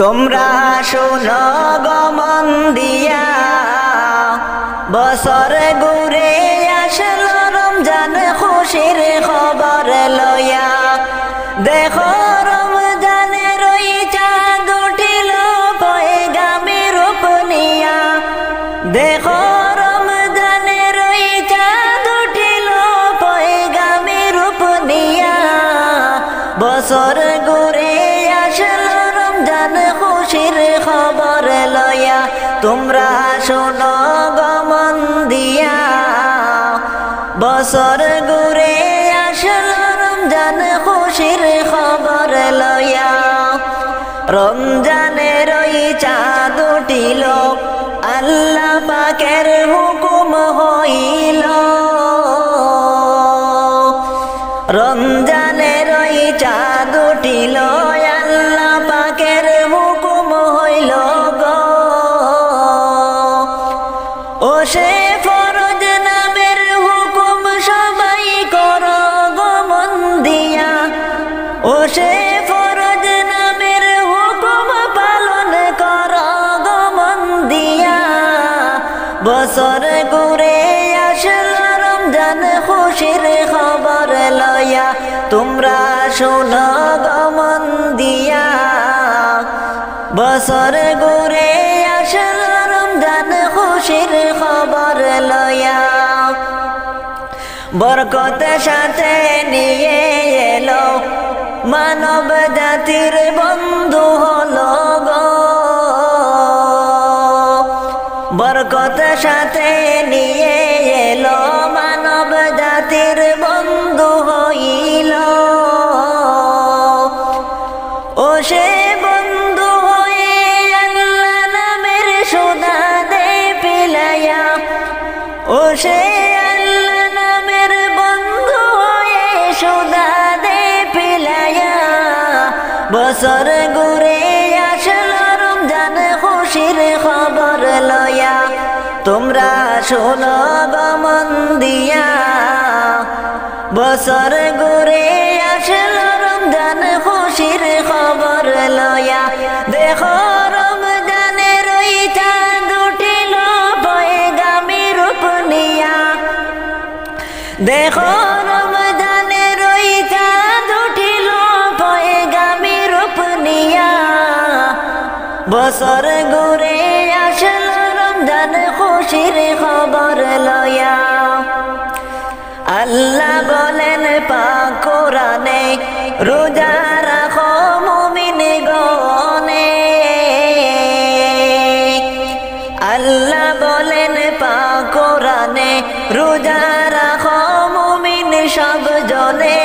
তোমরা শোনো গো মন দিয়া, বছর ঘুরে আসলো রমজান খুশির খবর লইয়া। দেখো রমজানের ওই চাঁদ উঠিল পয়গামের রূপ নিয়া। দেখো রমজানের ওই চাঁদ উঠিল পয়গামের রূপ নিয়া। বছর ঘুরে আসলো রমজান খুশির খবর লইয়া। তোমরা শোনো গো মন দিয়া, বছর ঘুরে আসলো রমজান খুশির খবর লইয়া। রমজানের ওই চাঁদ উঠিল, আল্লাহ পাকের হুকুম হইল। রমজানের ওই চাঁদ উঠিল, আল্লাহ পাকের হুকুম হইল গো। ও সে ফরজ নামের হুকুম সবাই করো গো মন দিয়া। ও সে ফরজ নামের হুকুম পালন করো গো মন দিয়া। বছর ঘুরে আসলো রমজান খুশির খবর লইয়া। তোমরা শোনো গো মন দিয়া, বছর ঘুরে আসলো রমজান খুশির খবর লইয়া। বরকত সাথে নিয়ে এলো, মানব জাতির বন্ধু হলো গো। বরকত সাথে নিয়ে এলো, মানব জাতির বন্ধু হইল। ও সে বন্ধু হয়ে আল্লাহ নামের সুধা দে পিলাইয়া। ও সে আল্লাহ নামের বন্ধু হয়ে সুধা দে পিলাইয়া। বছর ঘুরে আসলো রমজান খুশির খবর লইয়া। তোমরা শোনো গো মন দিয়া, বছর ঘুরে আসলো রমজান খুশির খবর লইয়া। দেখো রমজানের ওই চাঁদ উঠিল পয়গামের রূপ নিয়া। দেখো রমজানের ওই চাঁদ উঠিল পয়গামের রূপ নিয়া। বছর ঘুরে আসলো রমজান খুশির খবর লইয়া। আল্লাহ বলেন পাক কোরআনে, রোজা রাখো মুমিন গণে। আল্লাহ বলেন পাক কোরআনে, রোজা রাখো মুমিন সব জনে।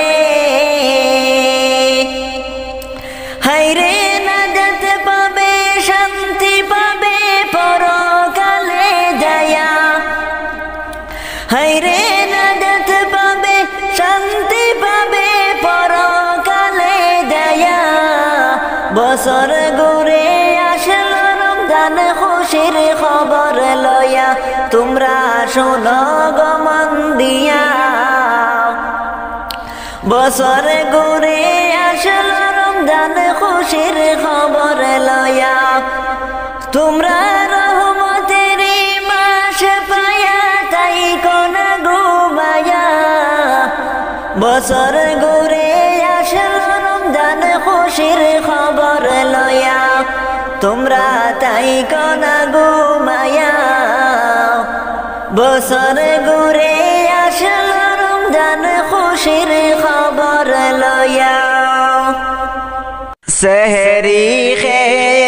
হায়রে নাজাত পাবে, শান্তি পাবে পরকালে যায়া। হায়রে নাজাত পাবে, শান্তি পাবে পরকালে যায়া। বছর ঘুরে আসলো রমজান খুশির খবর লইয়া। তোমরা শোনো গো মন দিয়া, বছর ঘুরে আসলো রমজান খুশির খবর লইয়া। তোমরা রহমতের মাস পায়া, তাই কোন ঘুমায়া। বছর ঘুরে আসলো রমজান খুশির খবর লইয়া। তোমরা তাই কোন ঘুমায়া। বছর ঘুরে আসলো রমজান খুশির খবর লইয়া। সেহরি খেয়ে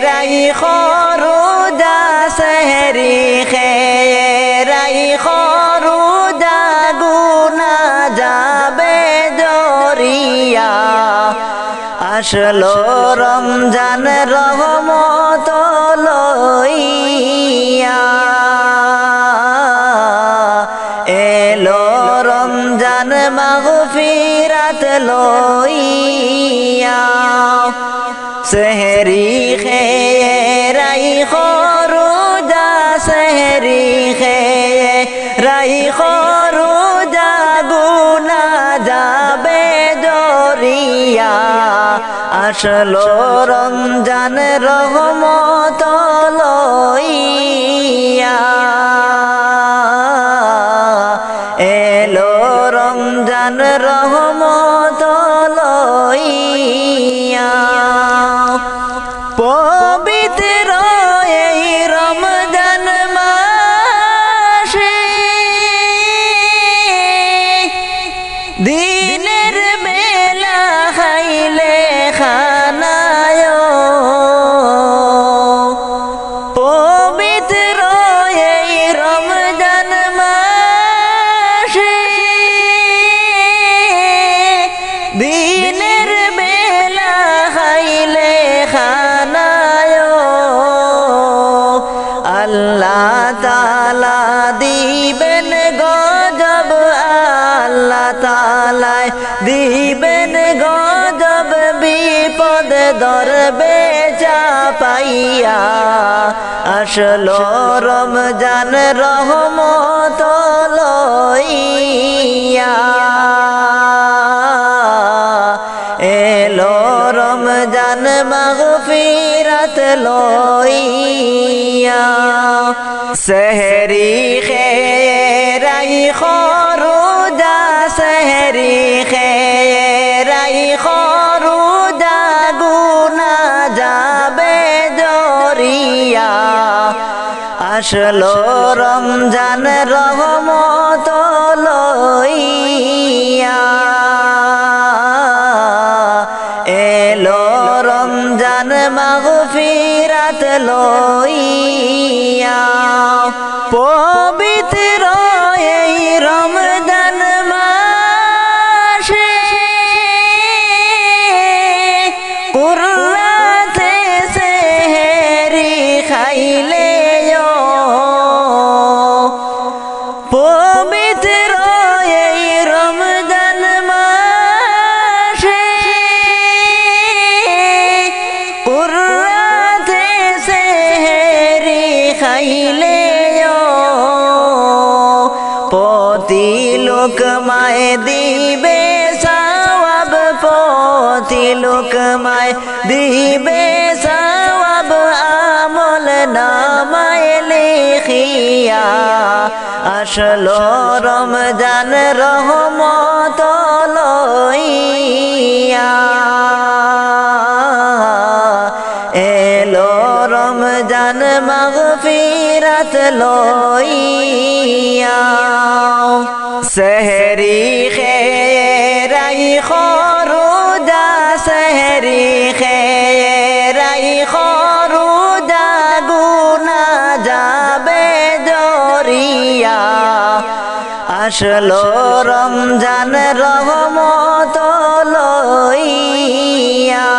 রাইখো রোজা, সেহরি খেয়ে রাইখো রোজা, গুনা যাবে জরিয়া। আসলো রমজান রহমত লইয়া। এলো রমজান মাগফিরাত লইয়া। সেহরি খেয়ে রাইখো রোজা, সেহরি খেয়ে রাইখো রোজা, গুনা যাবে জরিয়া। আসলো রমজান রহমত লইয়া এলো রমজান রহমত লইয়া পবিত্র এই রমজান মাসে দিনের বেলা খাইলে খানায় পবিত্র এই রমজান মাসে দিনের বেলা খাইলে খানায় আল্লাহ তাআলা দিবেন গজব আল্লাহ তাআলা দিবেন গজব বিপদ ধরবে চাপাইয়া আসলো রমজান রহমত লইয়া এলো রমজান মাগফিরাত লইয়া সেহরি খেরাই খরুজা সেহরি খেরাই খরুজা গুনা যাবে জরিয়া আসলো রমজান রহমত লইয়া এলো রমজান মাগফিরাত লইয়া পবিত্র এই রমজান মাসে কুরআতে সেহরি খাইলে পবিত্র এই রমজান মাসে কুরআতে সেহরি খাইলে প্রতি লোকমায় দিবে সওয়াব প্রতি লোকমায় দিবে সওয়াব আমল নামায় লিখিয়া আসলো রমজান রহমত লইয়া এলো রমজান মাগফিরাত লইয়া সেহরি খেরাই খরুজা সেহরি খেরাই খরুজা গুনা যাবে জরিয়া আসলো রমজান রহমত লইয়া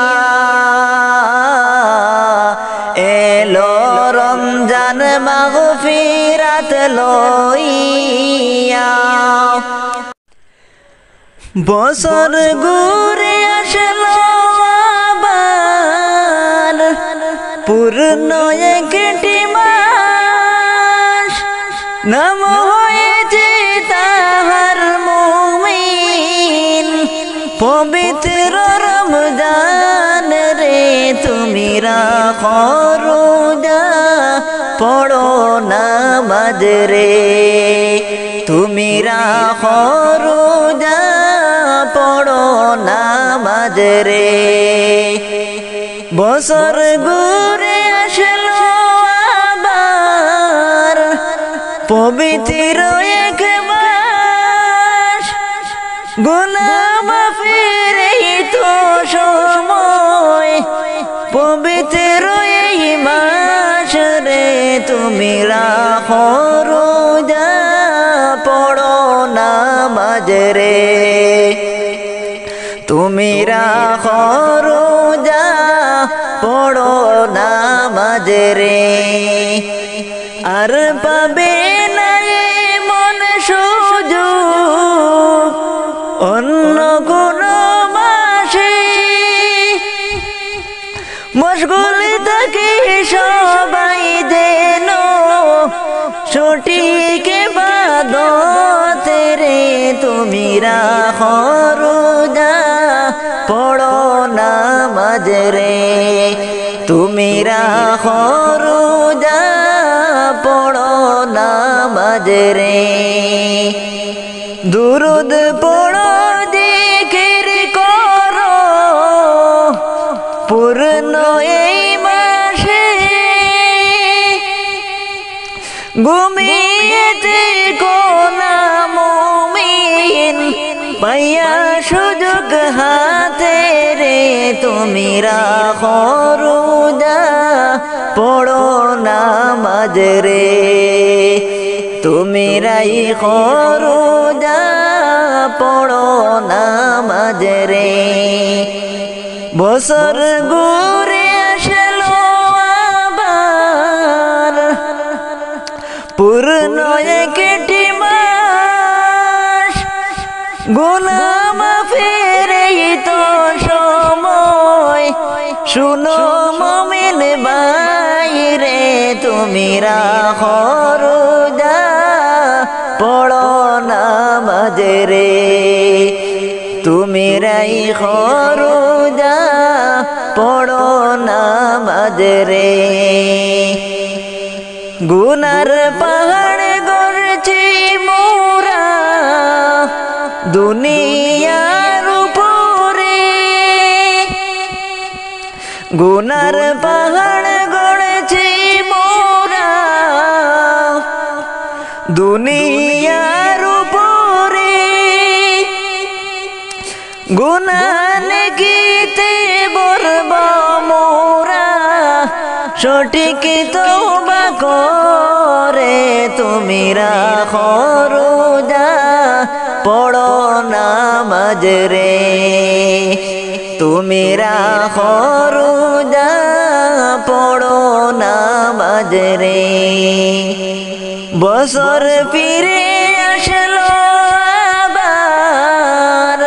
এলো রমজান মাগফিরাত লইয়া বছর ঘুরে আসলো আবার পূর্ণ একটি মাস নাম হয়েছে তাহার মুমিন পবিত্র রমজান রে তুমি রাখো রোজা পড়ো নামাজ রে তুমি রাখো রোজা পড়ো নামাজ রে বছর ঘুরে আসলো আবার পবিত্র এক মাস গুনাহ মাফের তো সময় পবিত্র এই মাস রে তুমি রাখো রোজা পড়ো নামাজ রে তুমি রাখো রোজা পড়ো নামাজ রে আর পাবে না মন সুযোগ অন্য কোন মাসে মশগুল থাকে সবাই যেন সঠিক ইবাদত রে তুমি রাখো রোজা পড়ো নামাজ তুমি রাখো রোজা পড়ো নামাজ রে দুরুদ পড়ো জিকির করো পূর্ণ এই মাসে ঘুমিয়েতে কোনা মুমিন পাইয়া সুযোগ হাতে রে তুমি রাখো রোজা পড়ো নামাজ রে তুমি রাখো রোজা পড়ো নামাজ রে বছর ঘুরে আসলো আবার পূর্ণ একটি মাস গুনাহ মাফের এই তো সময় শুনো মুমিন ভাই রে তুমি রাখো রোজা পড়ো নামাজ রে তুমি রাখো রোজা পড়ো নামাজ রে গুনার পাহাড় গড়ছি মোরা দুনিয়ার উপরে গুনার পাহাড় গড়ছি মোরা দুনিয়ার উপরে গুনাহ গীতে বলব মোরা সঠিক তওবা করে তুমি রাখো রোজা পড়ো নামাজ রে তুমি রাখো রোজা পড়ো নামাজ রে বছর ফিরে আসলো আবার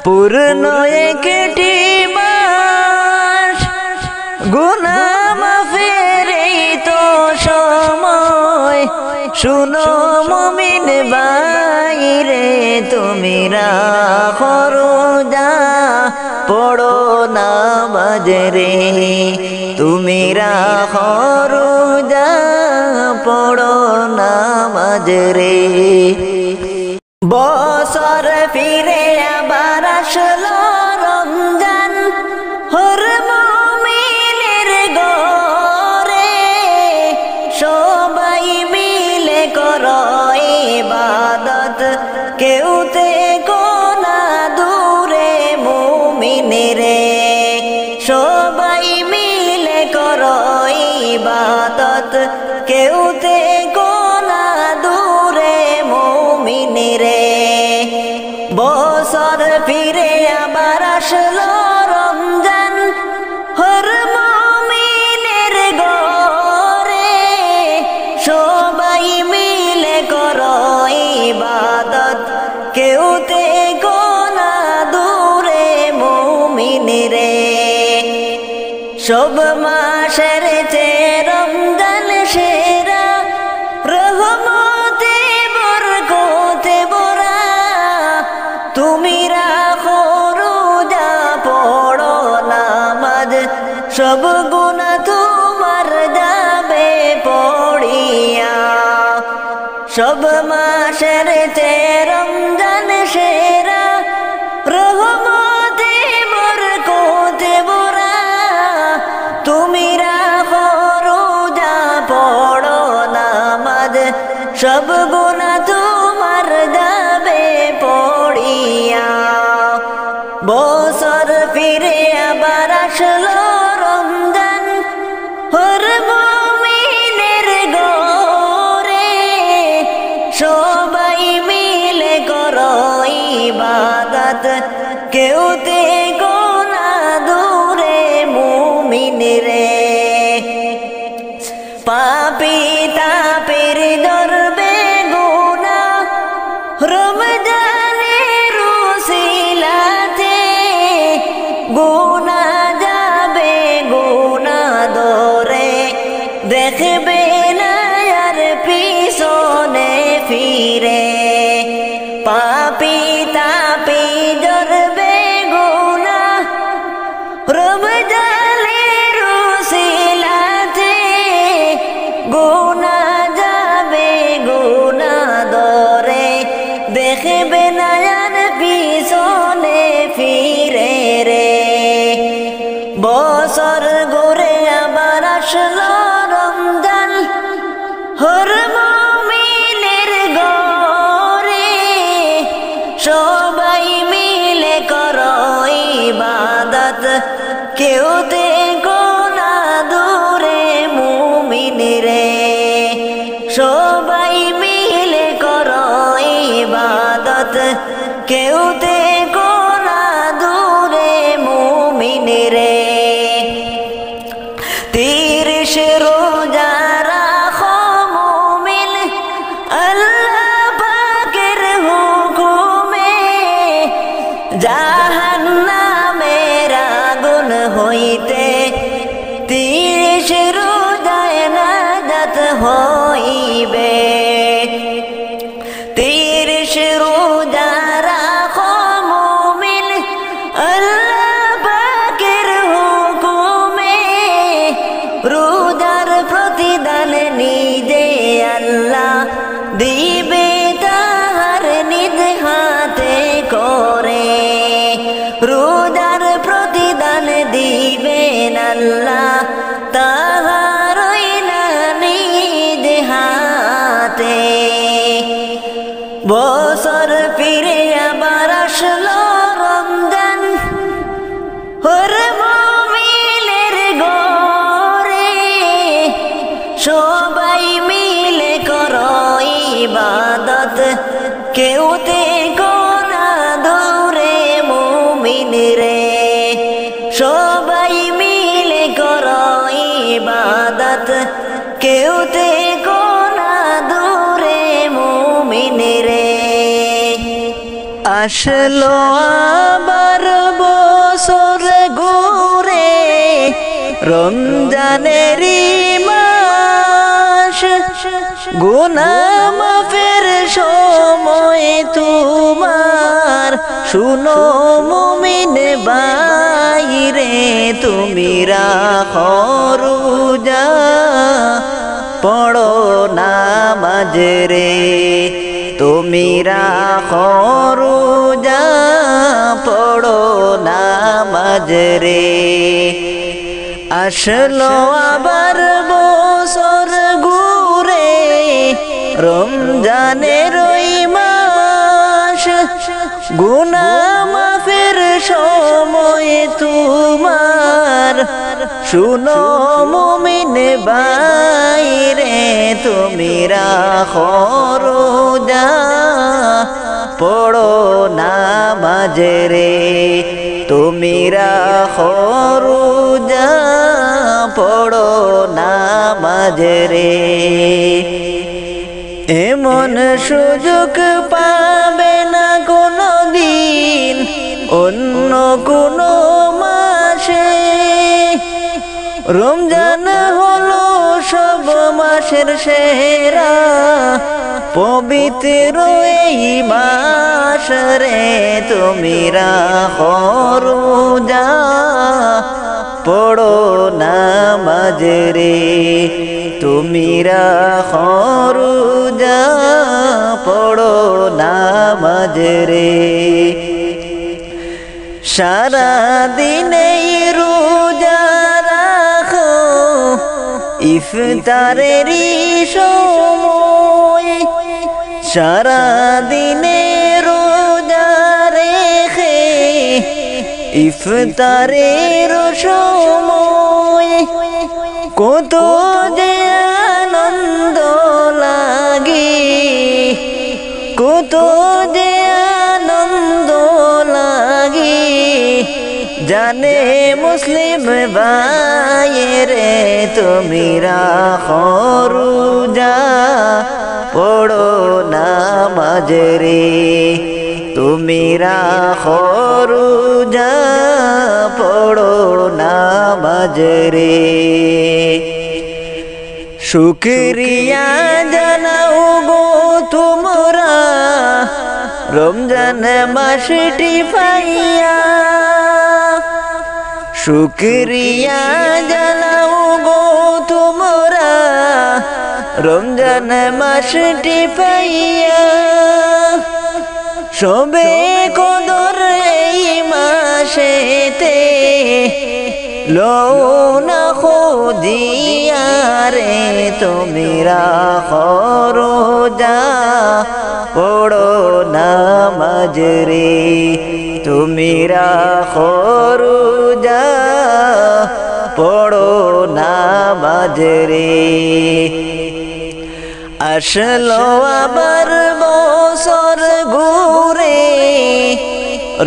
পূর্ণ একটি মাস গুনাহ মাফের এই তো সময় শুনো মুমিন ভাই রে তুমি রাখো রোজা পড়ো নামাজ রে তুমি রাখো রোজা পড়ো নামাজ রে বছর ফিরে আবার আসলো রমজান হর মুমিনের ঘরে সবাই মিলে করো ইবাদত কেউ থেকো না দূরে মুমিন রে সবাই মিলে করো ইবাদত কেউ থেকো না দূরে মুমিন রে বছর ফিরে আবার আসলো রমজান হর মুমিনের ঘরে সবাই মিলে করো ইবাদত কেউ থেকো না দূরে মুমিন রে সব মাসের চেয়ে রমজান সেরা রহমতে বরকতে ভরা তুমি রাখো রোজা পড়ো নামাজ সব গুনাহ তোমার যাবে পড়িয়া সব মাসের চেয়ে রমজান সেরা রহমতে বরকতে ভরা তুমি রাখো রোজা পড়ো নামাজ সব গুনাহ তোমার যাবে পড়িয়া বছর ফিরে আবার আসলো রমজান হর মুমিনের ঘরে সবাই মিলে করো ইবাদত কেউ থেকো না দূরে মুমিন রে পাপী তাপের ধরবে গুনাহ রমজানের উসিলাতে গুনাহ যাবে গুনাহ ধরে দেখবে না আর পিছনে ফিরে পাপী তাপী ধরবে গুনাহ রমজানের বছর ঘুরে আবার আসলো রমজান, হর মুমিনের ঘরে সবাই মিলে করো ইবাদত, কেউ থেকো না দূরে মুমিন রে। সবাই মিলে করো ইবাদত, কেউ থেকো না দূরে মুমিন রে। 30 রোজা রাখো মুমিন আল্লাহ পাকের হুকুমে, জাহান্নামের আগুন হইতে 30 রোজায় নাজাত হইবে। 30 রোজা রাখো মুমিন আল্লাহ পাকের হুকুমে, রোজার প্রতিদান নিজে আল্লাহ দিবে তাহার নিজ হাতে করে। রোজার প্রতিদান দিবেন আল্লাহ তাহার নিজ হাতে। বছর ফিরে আবার আসলো রমজান, হর মুমিনের ঘরে সবাই মিলে করো ইবাদত, কেউ থেকো না দূরে মুমিন রে। সবাই মিলে করো ইবাদত, কেউ থেকো না দূরে মুমিন রে। আসলো আবার বছর ঘুরে রমজানেরই মাস, গুনাহ মাফের সময় তোমার। শুনো মুমিন বাইরে তুমি রাখো রোজা, পড়ো নামাজ রে। তুমি রাখো রোজা, পড়ো নামাজ রে। আসলো আবার বছর ঘুরে রমজানের ওই মাস, গুনাহ মাফের সময় তোমার। শুনো মুমিন বাইরে তুমি রাখো রোজা, পড়ো নামাজ রে। তুমি রাখো রোজা, পড়ো নামাজ রে। এমন সুযোগ পাবে না কোনো দিন অন্য কোনো মাসে। রমজান হলো সব মাসের সেরা, পবিত্র এই মাস রে। তুমি রাখো রোজা, পড়ো নামাজ রে। তুমি রাখো রোজা, পড়ো নামাজ রে। সারা দিনে রোজা রাখো ইফতারেরই সময়, সারা দিনে রোজা রেখে ইফতারের সময়। কত যে আনন্দ লাগে, কত যে আনন্দ লাগে, জানে মুসলিম ভাইরে। তুমি রাখো রোজা, পড়ো নামাজ রে। তুমি রাখো রোজা, পড়ো নামাজ রে। শুকরিয়া জানাও গো তোমরা রমজান মাসটি পাইয়া। শুকরিয়া জানাও গো তোমরা রমজান মাসটি পাইয়া। সবে কদর এই মাসেতে লো না খুদিয়া রে তুমি রাখো রোজা পড়ো নামাজ রে তুমি রাখো রোজা পড়ো নামাজ রে আসলো আবার বছর ঘুরে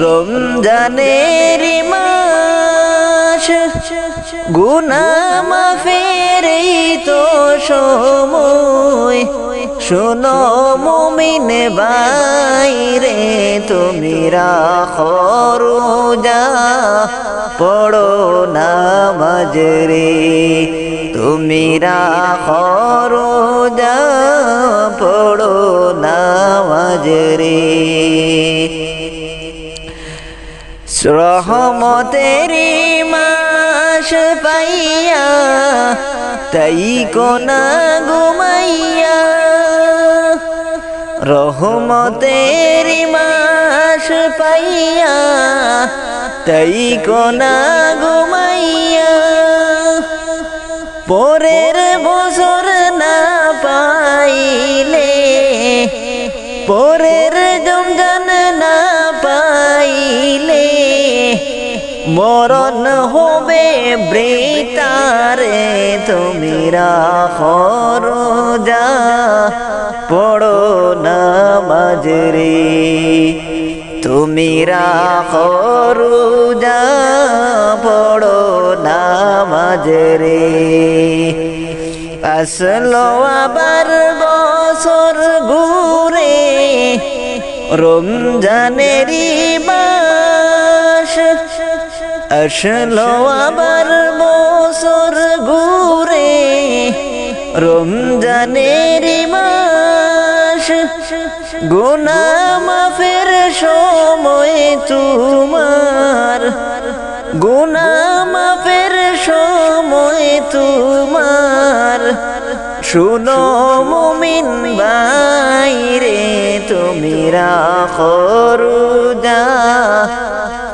রমজানের মাস গুনাহ মাফের তো সময় শোনো মুমিন বাইরে তুমি রাখো রোজা পড়ো নামাজ রে তুমি রাখো রোজা পড়ো নামাজ রে রহমতেরি মাস পাইয়া তাই কোনা ঘুমাইয়া রহমতেরি মাস পাইয়া তাই কোনা ঘুমাইয়া পরের বছর না পাইলে পরের রমজান না পাইলে মরণ হবে বৃতারে তুমি রাখো রোজা পড়ো নামাজ রে তুমি রাখো রোজা পড়ো নামাজ রে আসলো আবার বছর ঘুরে রমজানেরই মাস আসলো আবার বছর ঘুরে রমজানেরই মাস গুনাহ মাফের সময় তোমার গুনাহ মাফের সময় তোমার শুনো মুমিন বাইরে তুমি রাখো রোজা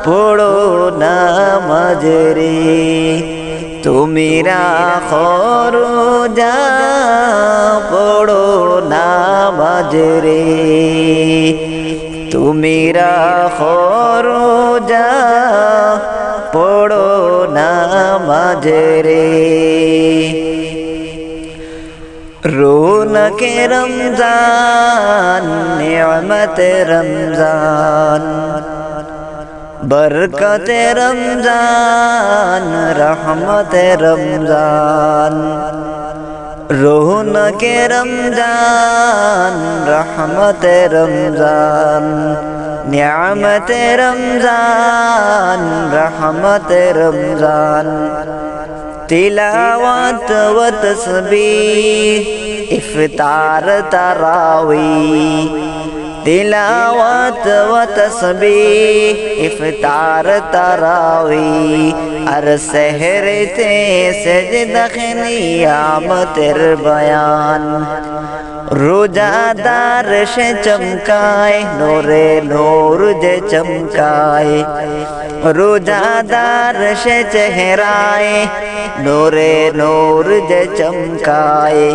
পড়ো নামাজ রে তুমি রাখো রোজা পড়ো নামাজ রে তুমি রাখো রোজা পড়ো নামাজ রে রৌনক রমজান নিয়ামত রমজান बरकत रमजान रहमत रमजान रौनक रमजान रहमत रमजान नियामत रमजान रहमत रमजान तिलावत व तस्बीह इफ्तार तरावीह तिलावत व तस्बीह इफ्तार तरावीह हर सहर ते सजदा नियामतेर बयान रोजादार से चमकाए नूरे नूर जे चमकाए रोजादार से चेहराए नूरे नूर जे चमकाए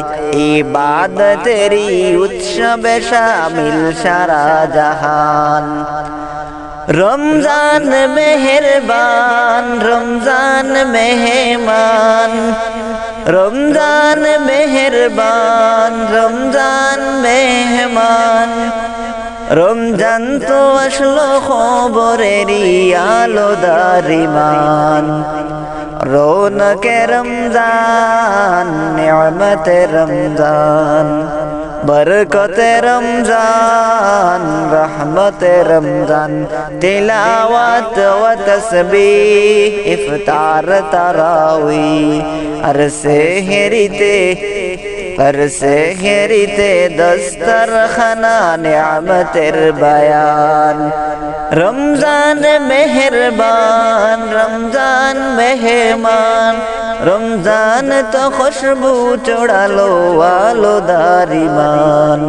इबादत तेरी उत्सव शामिल सारा जहान रमजान मेहरबान रमजान मेहमान रमजान मेहरबान रमजान मेहमान रमजान तो असलो खबरेरी आलो दारिमान रौनक रमजान नियामत रमजान बरकत रमजान रहमत रमजान तिलावत व तस्बीह इफ्तार तरावीह हर सहरीते दस्तरखाना नियामतेर बयान रमजान मेहरबान रमजान मेहमान रमजान तो खुशबू चढ़ालो वालो दारिमान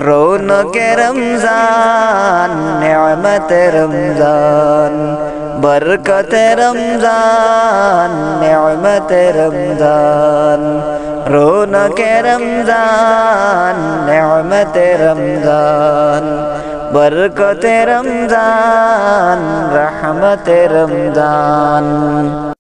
रौनक रमजान नियामत रमजान बरकत रमजान नेमत रमजान रौनक रमजान नेमत रमजान बरकत रमजान रहमत रमजान।